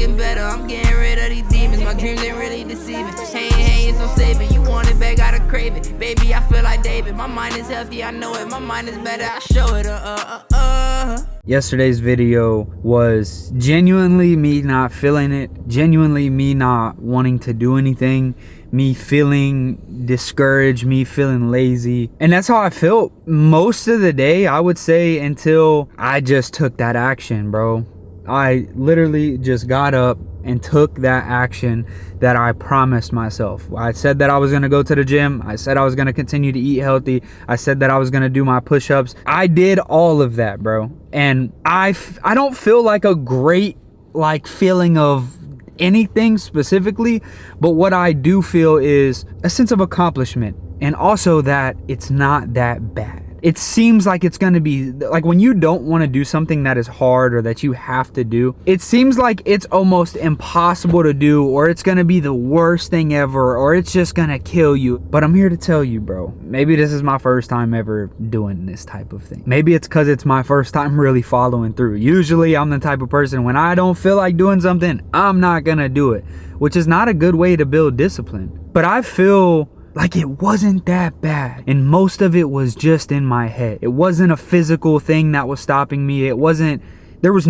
looking better. I'm getting rid of these demons. My dreams ain't really deceiving. Hey, it's so saving. You want it back, gotta crave it. Baby, I feel like David. My mind is healthy, I know it. My mind is better, I show it. Yesterday's video was genuinely me not feeling it, genuinely me not wanting to do anything, me feeling discouraged, me feeling lazy. And that's how I felt most of the day, I would say, until I just took that action, bro. I literally just got up and took that action that I promised myself. I said that I was gonna go to the gym. I said I was gonna continue to eat healthy. I said that I was gonna do my push-ups. I did all of that, bro. And I don't feel like a great feeling of anything specifically, but what I do feel is a sense of accomplishment, and also that it's not that bad. It seems like it's gonna be like when you don't want to do something that is hard or that you have to do, it seems like it's almost impossible to do, or it's gonna be the worst thing ever, or it's just gonna kill you. But I'm here to tell you, bro, maybe this is my first time ever doing this type of thing. Maybe it's because it's my first time really following through. Usually I'm the type of person, when I don't feel like doing something, I'm not gonna do it, which is not a good way to build discipline. But I feel like it wasn't that bad, and most of it was just in my head. It wasn't a physical thing that was stopping me. There was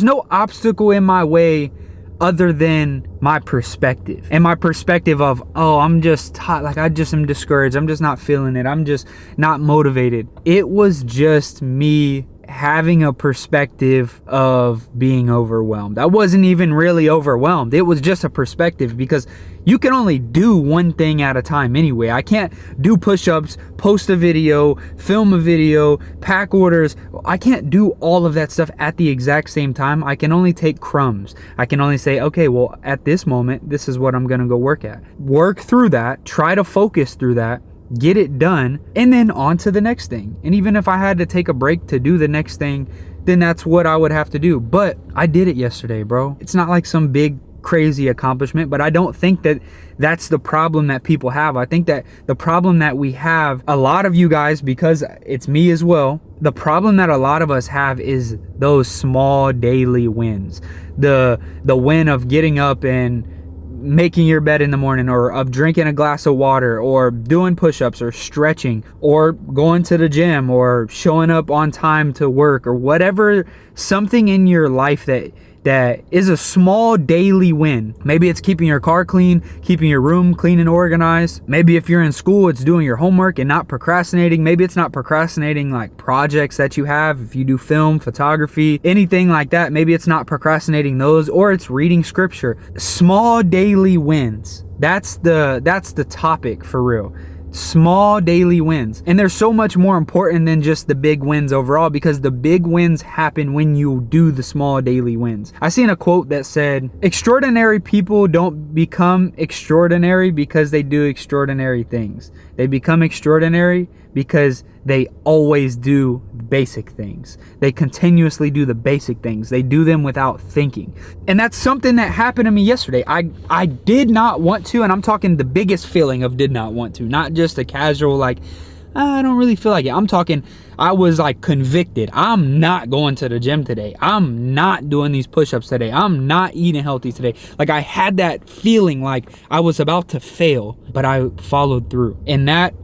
no obstacle in my way other than my perspective, and my perspective of, oh, I'm just hot, like I just am discouraged, I'm just not feeling it, I'm just not motivated. It was just me having a perspective of being overwhelmed. I wasn't even really overwhelmed. It was just a perspective, because you can only do one thing at a time anyway. I can't do push-ups, post a video, film a video, pack orders. I can't do all of that stuff at the exact same time. I can only take crumbs. I can only say, okay, well, at this moment, this is what I'm gonna go work at. Work through that, try to focus through that, get it done, and then on to the next thing. And even if I had to take a break to do the next thing, then that's what I would have to do. But I did it yesterday, bro. It's not like some big crazy accomplishment, but I don't think that that's the problem that people have. I think that the problem that we have, a lot of you guys, because it's me as well, the problem that a lot of us have is those small daily wins. The win of getting up and making your bed in the morning, or of drinking a glass of water, or doing push-ups, or stretching, or going to the gym, or showing up on time to work, or whatever, something in your life that is a small daily win. Maybe it's keeping your car clean, keeping your room clean and organized. Maybe if you're in school, it's doing your homework and not procrastinating. Maybe it's not procrastinating like projects that you have. If you do film, photography, anything like that, maybe it's not procrastinating those, or it's reading scripture. Small daily wins. That's the topic for real. Small daily wins. And they're so much more important than just the big wins overall, because the big wins happen when you do the small daily wins. I seen a quote that said, extraordinary people don't become extraordinary because they do extraordinary things. They become extraordinary because they always do basic things. They continuously do the basic things. They do them without thinking. And that's something that happened to me yesterday. I did not want to, and I'm talking the biggest feeling of did not want to, not just a casual like, I don't really feel like it. I'm talking, I was like convicted. I'm not going to the gym today. I'm not doing these push-ups today. I'm not eating healthy today. Like, I had that feeling like I was about to fail, but I followed through. And that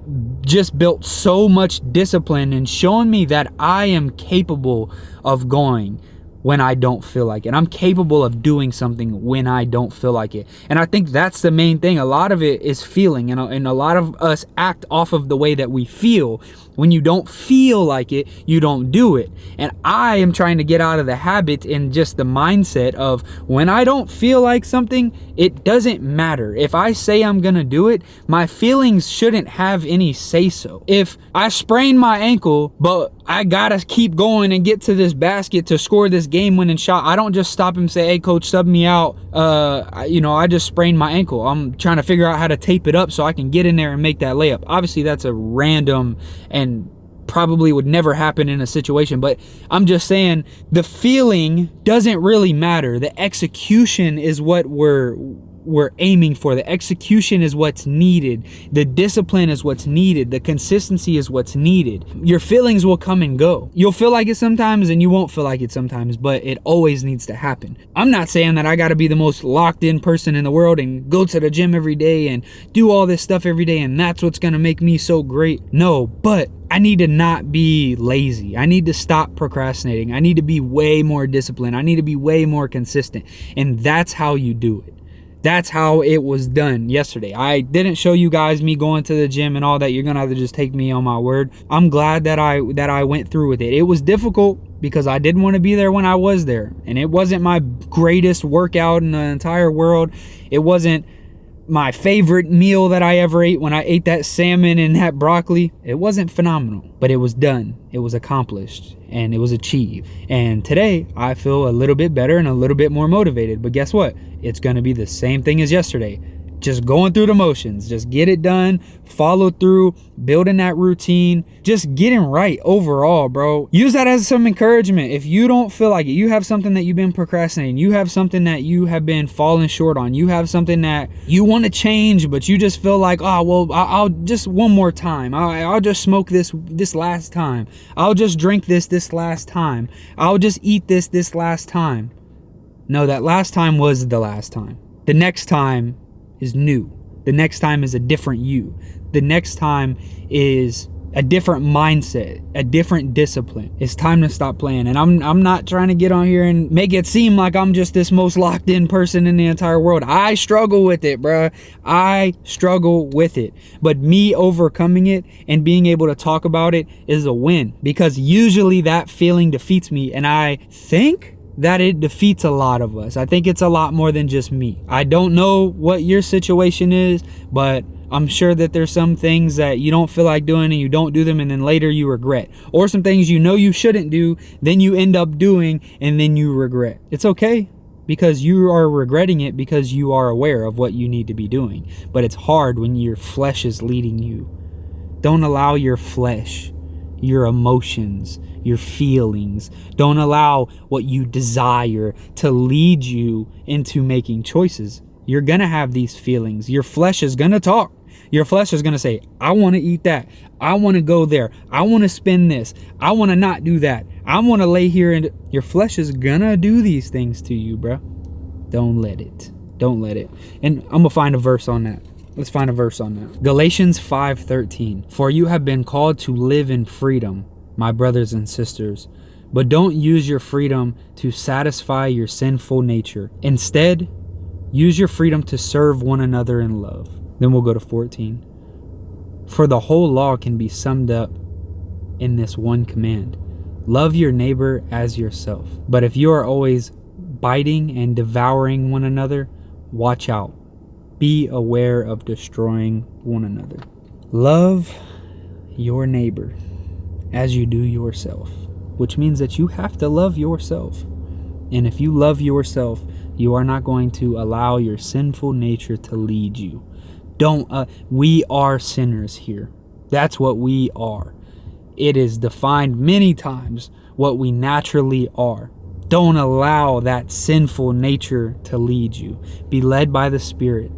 just built so much discipline and showing me that I am capable of going when I don't feel like it. I'm capable of doing something when I don't feel like it. And I think that's the main thing. A lot of it is feeling, and a lot of us act off of the way that we feel. When you don't feel like it, you don't do it. And I am trying to get out of the habit and just the mindset of when I don't feel like something, it doesn't matter. If I say I'm gonna do it, my feelings shouldn't have any say so. If I sprain my ankle, but I gotta keep going and get to this basket to score this game-winning shot, I don't just stop and say, hey coach, sub me out. I just sprained my ankle. I'm trying to figure out how to tape it up so I can get in there and make that layup. Obviously that's a random and probably would never happen in a situation, but I'm just saying the feeling doesn't really matter. The execution is what we're we're aiming for. The execution is what's needed. The discipline is what's needed. The consistency is what's needed. Your feelings will come and go. You'll feel like it sometimes and you won't feel like it sometimes, but it always needs to happen. I'm not saying that I got to be the most locked in person in the world and go to the gym every day and do all this stuff every day and that's what's going to make me so great. No, but I need to not be lazy. I need to stop procrastinating. I need to be way more disciplined. I need to be way more consistent. And that's how you do it. That's how it was done yesterday. I didn't show you guys me going to the gym and all that. You're going to have to just take me on my word. I'm glad that I went through with it. It was difficult because I didn't want to be there when I was there. And it wasn't my greatest workout in the entire world. It wasn't my favorite meal that I ever ate when I ate that salmon and that broccoli. It wasn't phenomenal, but it was done. It was accomplished and it was achieved. And today I feel a little bit better and a little bit more motivated. But guess what? It's going to be the same thing as yesterday. Just going through the motions, just get it done, follow through, building that routine, just getting right overall, bro. Use that as some encouragement. If you don't feel like it, you have something that you've been procrastinating, you have something that you have been falling short on, you have something that you want to change, but you just feel like, oh, well, I'll just one more time. I'll just smoke this last time. I'll just drink this last time. I'll just eat this last time. No, that last time was the last time. The next time is new. The next time is a different you. The next time is a different mindset, a different discipline. It's time to stop playing. And I'm not trying to get on here and make it seem like I'm just this most locked in person in the entire world. I struggle with it, bruh. I struggle with it. But me overcoming it and being able to talk about it is a win, because usually that feeling defeats me. And I think that it defeats a lot of us. I think it's a lot more than just me. I don't know what your situation is, but I'm sure that there's some things that you don't feel like doing and you don't do them and then later you regret. Or some things you know you shouldn't do, then you end up doing and then you regret. It's okay, because you are regretting it because you are aware of what you need to be doing. But it's hard when your flesh is leading you. Don't allow your flesh, your emotions, your feelings, don't allow what you desire to lead you into making choices. You're gonna have these feelings. Your flesh is gonna talk. Your flesh is gonna say, I want to eat that. I want to go there. I want to spend this. I want to not do that. I want to lay here. And your flesh is gonna do these things to you, bro. Don't let it. Don't let it. And I'm gonna find a verse on that. Let's find a verse on that. Galatians 5:13. For you have been called to live in freedom, my brothers and sisters, but don't use your freedom to satisfy your sinful nature. Instead, use your freedom to serve one another in love. Then we'll go to 14. For the whole law can be summed up in this one command: love your neighbor as yourself. But if you are always biting and devouring one another, watch out. Be aware of destroying one another. Love your neighbor as you do yourself, which means that you have to love yourself. And if you love yourself, you are not going to allow your sinful nature to lead you. We are sinners here. That's what we are. It is defined many times what we naturally are. Don't allow that sinful nature to lead you. Be led by the Spirit.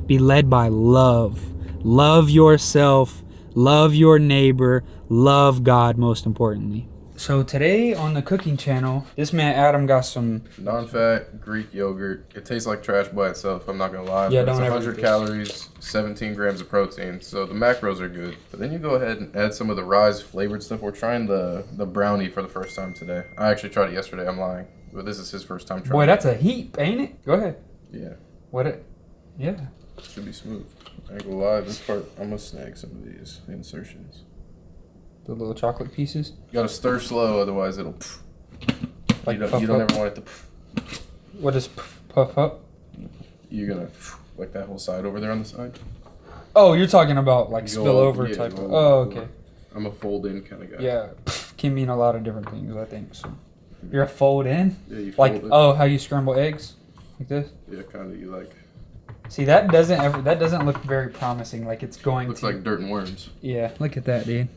Be led by love. Love yourself. Love your neighbor. Love God, most importantly. So today on the cooking channel, this man Adam got some non-fat Greek yogurt. It tastes like trash by itself, I'm not gonna lie. Yeah, but don't it's ever 100 eat this. calories, 17 grams of protein, so the macros are good. But then you go ahead and add some of the Rise flavored stuff. We're trying the brownie for the first time today. I actually tried it yesterday, I'm lying. But this is his first time trying Boy, it. that's a heap, ain't it? Go ahead. Yeah, Yeah. should be smooth. I ain't gonna lie, this part, I'm gonna snag some of these insertions. The little chocolate pieces. You gotta stir slow, otherwise it'll Like you puff don't up? ever want it to What is puff up? You're gonna like that whole side over there on the side. Oh, you're talking about like You spill go over yeah, type of. go Oh, over. okay. I'm a fold in kind of guy. Yeah, can mean a lot of different things, I think. So you're a fold in? Yeah, you Like, fold it. oh, how you scramble eggs? Like this? Yeah, kind of. You like. See, that doesn't look very promising. Like it's going Looks to. like dirt and worms. Yeah, look at that, dude.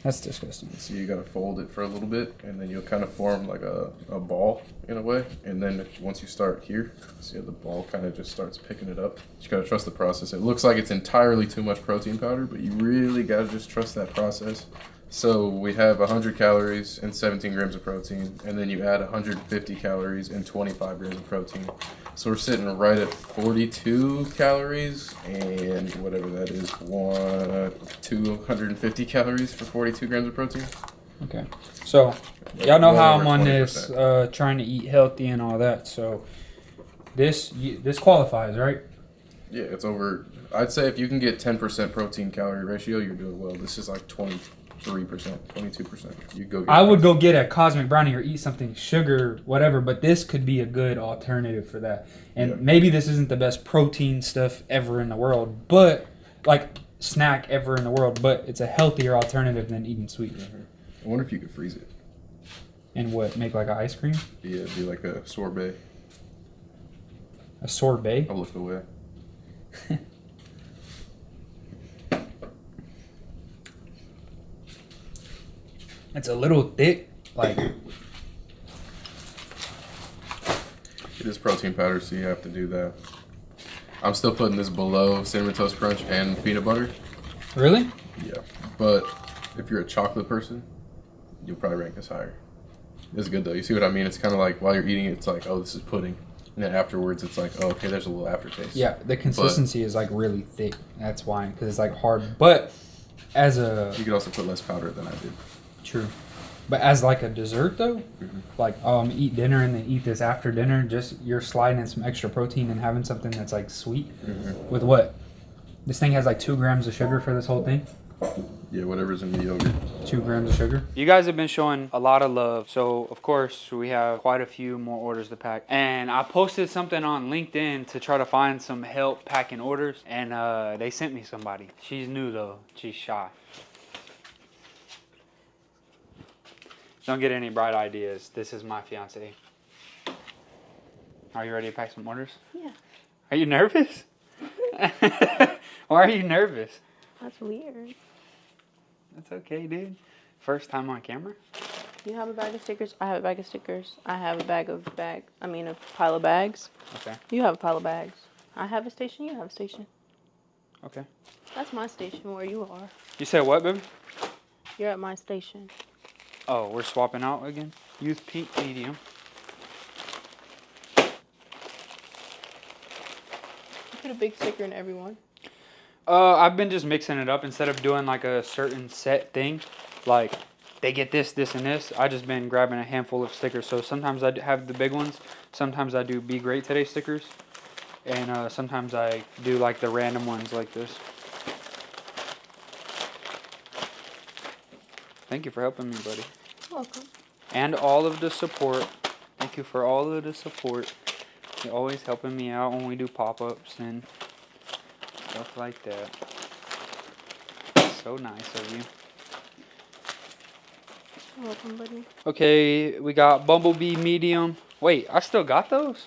That's disgusting. So you gotta fold it for a little bit, and then you'll kind of form like a ball in a way. And then once you start here, see how the ball kind of just starts picking it up. You gotta trust the process. It looks like it's entirely too much protein powder, but you really gotta just trust that process. So we have 100 calories and 17 grams of protein, and then you add 150 calories and 25 grams of protein. So we're sitting right at 42 calories and whatever that is, 250 calories for 42 grams of protein. Okay. So, y'all know Well how over I'm on this 20%. trying to eat healthy and all that. So, this qualifies, right? Yeah, it's over. I'd say if you can get 10% protein calorie ratio, you're doing well. This is like 23%, 22%. You go. Get I would go get a Cosmic Brownie or eat something sugar, whatever, but this could be a good alternative for that. And Yeah. maybe this isn't the best protein stuff ever in the world, but like snack ever in the world, but it's a healthier alternative than eating sweets. I wonder if you could freeze it. And what, make like an ice cream? Yeah, it'd be like a sorbet. A sorbet? I'll look away. It's a little thick, like It is protein powder, so you have to do that. I'm still putting this below Cinnamon Toast Crunch and peanut butter. really? Yeah, but if you're a chocolate person, you'll probably rank this higher. It's good though. You see what I mean? It's kind of like while you're eating it, it's like, oh, this is pudding. And then afterwards, it's like, oh, okay, there's a little aftertaste. Yeah, the consistency is like really thick. That's why, because it's like hard. But as a You could also put less powder than I did. true, but as like a dessert though, like eat dinner and then eat this after dinner. Just you're sliding in some extra protein and having something that's like sweet. With what? This thing has like 2 grams of sugar for this whole thing. Yeah, whatever's in the yogurt. 2 grams of sugar. You guys have been showing a lot of love, so of course we have quite a few more orders to pack. And I posted something on LinkedIn to try to find some help packing orders, and they sent me somebody. She's new though. She's shy. Don't get any bright ideas. This is my fiance. Are you ready to pack some orders? Yeah. Are you nervous? Why are you nervous? That's weird. That's okay, dude. First time on camera? You have a bag of stickers. I have a bag of stickers. I have a a pile of bags. Okay. You have a pile of bags. I have a station. You have a station. Okay. That's my station where you are. You said what, baby? You're at my station. Oh, we're swapping out again? Youth pink medium. You put a big sticker in everyone. I've been just mixing it up instead of doing like a certain set thing. Like, they get this, this, and this. I just been grabbing a handful of stickers. So sometimes I have the big ones. Sometimes I do Be Great Today stickers. And sometimes I do like the random ones like this. Thank you for helping me, buddy. Welcome. And all of the support. Thank you for all of the support. You're always helping me out when we do pop-ups and stuff like that. So nice of you. Welcome, buddy. Okay, we got Bumblebee medium. Wait, I still got those?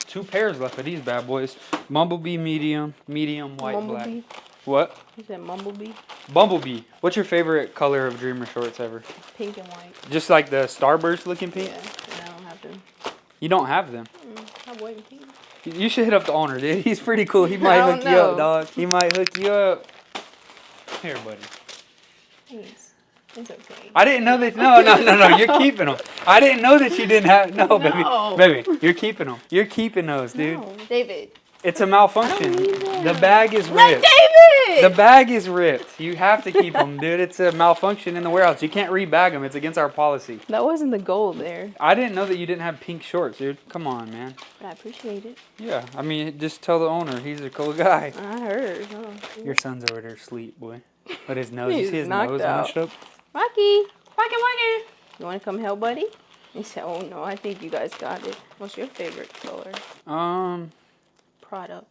2 pairs left of these bad boys. Bumblebee medium, medium white Mumblebee. black. What? You said Mumblebee? Bumblebee. What's your favorite color of Dreamer shorts ever? Pink and white. Just like the Starburst looking pink? Yeah, and I don't have them. You don't have them. I'm waiting pink. You should hit up the owner, dude. He's pretty cool. He might I hook don't you up, know. dog. He might hook you up. Here, buddy. Thanks. It's okay. I didn't know that. No. You're keeping them. I didn't know that you didn't have. No, No. baby. You're keeping them. You're keeping those, dude. No. David. It's a malfunction. I don't need them. The bag is Let ripped. David! The bag is ripped. You have to keep them, dude. It's a malfunction in the warehouse. You can't rebag them. It's against our policy. That wasn't the goal there, I didn't know that you didn't have pink shorts, dude. Come on, man. but I appreciate it. Yeah, I mean, just tell the owner. He's a cool guy. I heard. Oh. Your son's over there asleep, boy. But his nose, you He's see his knocked nose out. on the Rocky! Rocky! You want to come help, buddy? He said, oh no, I think you guys got it. What's your favorite color? Product.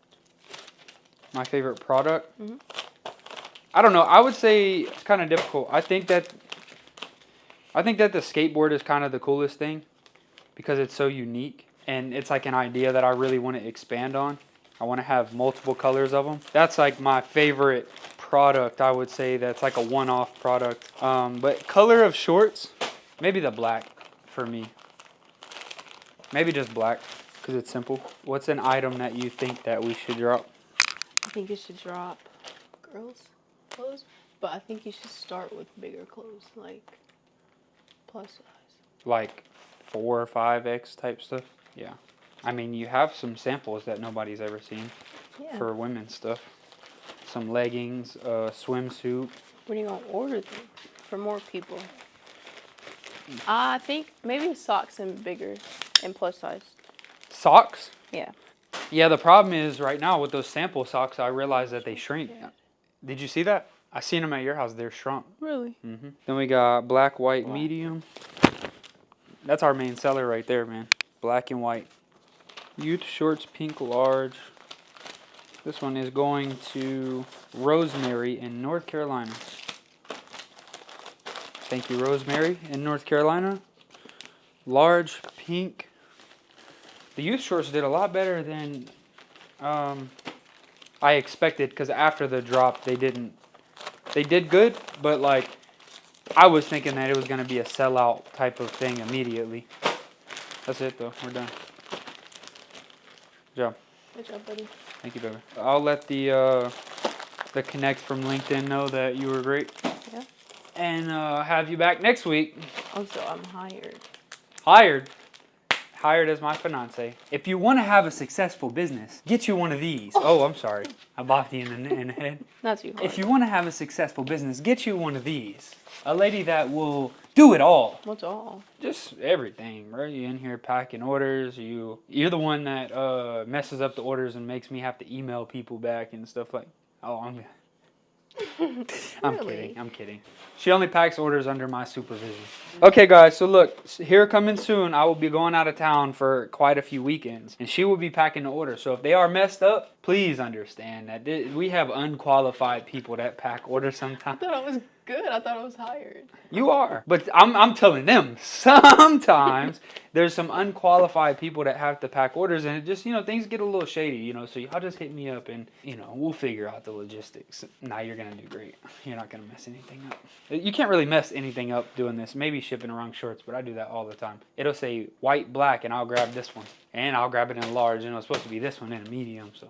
My favorite product? Mhm. I don't know. I would say it's kind of difficult. I think that the skateboard is kind of the coolest thing because it's so unique and it's like an idea that I really want to expand on. I want to have multiple colors of them. That's like my favorite product I would say that's like a one-off product. But color of shorts, maybe the black for me. Maybe just black because it's simple. What's an item that you think that we should drop? I think you should drop girls' clothes, but I think you should start with bigger clothes, like plus size. Like 4 or 5X type stuff? Yeah. I mean, you have some samples that nobody's ever seen for women's stuff. Some leggings, a swimsuit. When are you going to order them for more people? I think maybe socks and bigger and plus size. Socks? Yeah. Yeah, the problem is right now with those sample socks, I realize that they shrink. Yeah. Did you see that? I seen them at your house. They're shrunk. Really? Then we got black, white, medium. That's our main seller right there, man. Black and white. Youth shorts, pink, large. This one is going to Rosemary in North Carolina. Thank you, Rosemary in North Carolina. Large, pink. The youth shorts did a lot better than I expected, because after the drop they didn't. They did good, but like I was thinking that it was going to be a sellout type of thing immediately. That's it though. We're done. Good job. Good job, buddy. Thank you, baby. I'll let the Connect from LinkedIn know that you were great. Yeah. And have you back next week. Also, I'm hired. Hired. Hired as my fiance. If you want to have a successful business, get you one of these. Oh, I'm sorry. I bopped you in the head. Not too hard. If you want to have a successful business, get you one of these. A lady that will do it all. What's all? Just everything, bro. You in here packing orders. You're the one that messes up the orders and makes me have to email people back and stuff like. Oh, I'm Really? I'm kidding. She only packs orders under my supervision. Okay, guys, so look, here coming soon, I will be going out of town for quite a few weekends, and she will be packing the orders. So if they are messed up, please understand that we have unqualified people that pack orders sometimes. I thought I was good. I thought I was hired. You are, but I'm telling them sometimes there's some unqualified people that have to pack orders, and it just, things get a little shady, so y'all just hit me up and, we'll figure out the logistics. Now you're going to do great. You're not going to mess anything up. You can't really mess anything up doing this. Maybe shipping the wrong shorts, but I do that all the time. It'll say white, black, and I'll grab this one. And I'll grab it in a large, and it's supposed to be this one in a medium, so